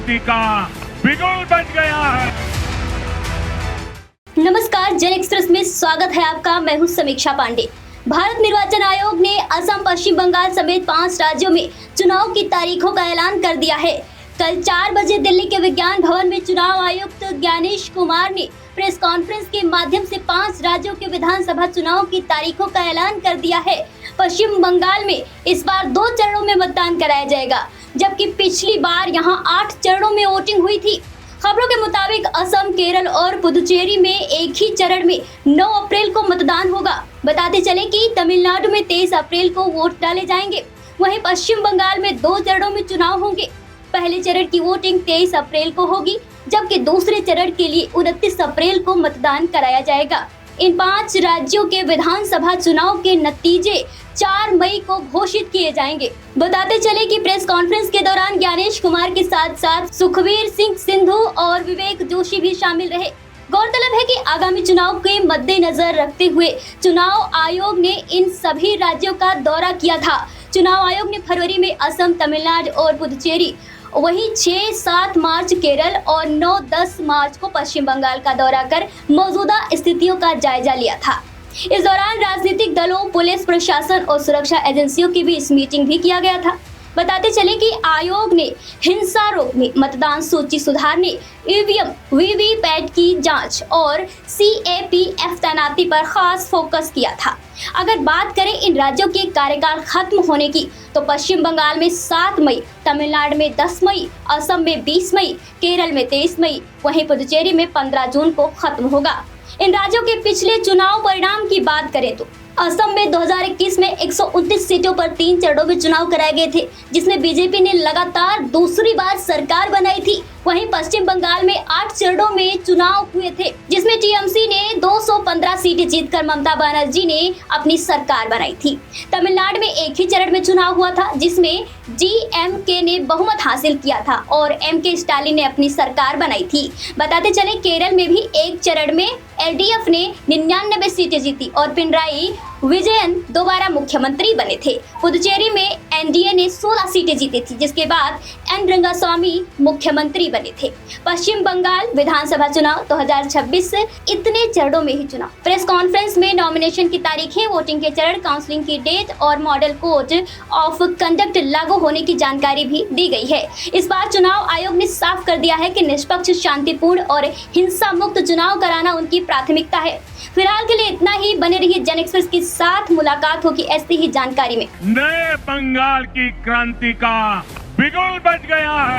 क्रांति का बिगुल बज गया है। नमस्कार, जन एक्सप्रेस में स्वागत है आपका। मैं हूं समीक्षा पांडे। भारत निर्वाचन आयोग ने असम, पश्चिम बंगाल समेत 5 राज्यों में चुनाव की तारीखों का ऐलान कर दिया है। कल 4 बजे दिल्ली के विज्ञान भवन में चुनाव आयुक्त ज्ञानेश कुमार ने प्रेस कॉन्फ्रेंस के माध्यम से 5 राज्यों के विधानसभा चुनाव की तारीखों का ऐलान कर दिया है। पश्चिम बंगाल में इस बार 2 चरणों में मतदान कराया जाएगा, जबकि पिछली बार यहां 8 चरणों में वोटिंग हुई थी। खबरों के मुताबिक असम, केरल और पुदुचेरी में एक ही चरण में 9 अप्रैल को मतदान होगा। बताते चले कि तमिलनाडु में 23 अप्रैल को वोट डाले जाएंगे। वहीं पश्चिम बंगाल में 2 चरणों में चुनाव होंगे। पहले चरण की वोटिंग 23 अप्रैल को होगी, जबकि दूसरे चरण के लिए 29 अप्रैल को मतदान कराया जाएगा। इन 5 राज्यों के विधानसभा चुनाव के नतीजे 4 मई को घोषित किए जाएंगे। बताते चले कि प्रेस कॉन्फ्रेंस के दौरान ज्ञानेश कुमार के साथ साथ सुखबीर सिंह सिंधु और विवेक जोशी भी शामिल रहे। गौरतलब है कि आगामी चुनाव के मद्देनजर रखते हुए चुनाव आयोग ने इन सभी राज्यों का दौरा किया था। चुनाव आयोग ने फरवरी में असम, तमिलनाडु और पुदुचेरी, वहीं 6-7 मार्च केरल और 9-10 मार्च को पश्चिम बंगाल का दौरा कर मौजूदा स्थितियों का जायजा लिया था। इस दौरान राजनीतिक दलों, पुलिस प्रशासन और सुरक्षा एजेंसियों की भी इस मीटिंग भी किया गया था। बताते चले कि आयोग ने हिंसा रोकने, मतदान सूची सुधारने, ईवीएम, वीवीपैट की जांच और सीएपीएफ तैनाती पर खास फोकस किया था। अगर बात करें इन राज्यों के कार्यकाल खत्म होने की, तो पश्चिम बंगाल में 7 मई, तमिलनाडु में 10 मई, असम में 20 मई, केरल में 23 मई, वहीं पुदुचेरी में 15 जून को खत्म होगा। इन राज्यों के पिछले चुनाव परिणाम की बात करें तो असम में 2021 में 129 सीटों पर 3 चरणों में चुनाव कराए गए थे, जिसमें बीजेपी ने लगातार दूसरी बार सरकार बनाई थी। वहीं पश्चिम बंगाल में 8 चरणों में चुनाव हुए थे, जिसमें टीएमसी ने 215 सीटें जीतकर ममता बनर्जी ने अपनी सरकार बनाई थी। तमिलनाडु में एक ही चरण में चुनाव हुआ था, जिसमें डीएमके ने बहुमत हासिल किया था और एमके स्टालिन ने अपनी सरकार बनाई थी। बताते चले केरल में भी एक चरण में एलडीएफ ने 99 सीटें जीती और पिनराई विजयन दोबारा मुख्यमंत्री बने थे। पुदुचेरी में एनडीए ने 16 सीटें जीती थी, जिसके बाद एन रंगास्वामी मुख्यमंत्री बने थे। पश्चिम बंगाल विधानसभा चुनाव 2026 से इतने चरणों में ही चुनाव। प्रेस कॉन्फ्रेंस में नॉमिनेशन की तारीखें, वोटिंग के चरण, काउंसलिंग की डेट और मॉडल कोड ऑफ कंडक्ट लागू होने की जानकारी भी दी गई है। इस बार चुनाव आयोग ने साफ कर दिया है कि निष्पक्ष, शांतिपूर्ण और हिंसा मुक्त चुनाव कराना उनकी प्राथमिकता है। फिलहाल के लिए इतना ही। बने रहिए जन एक्सप्रेस के साथ, मुलाकात होगी ऐसी ही जानकारी में। नए बंगाल की क्रांति का बिगुल बज गया है।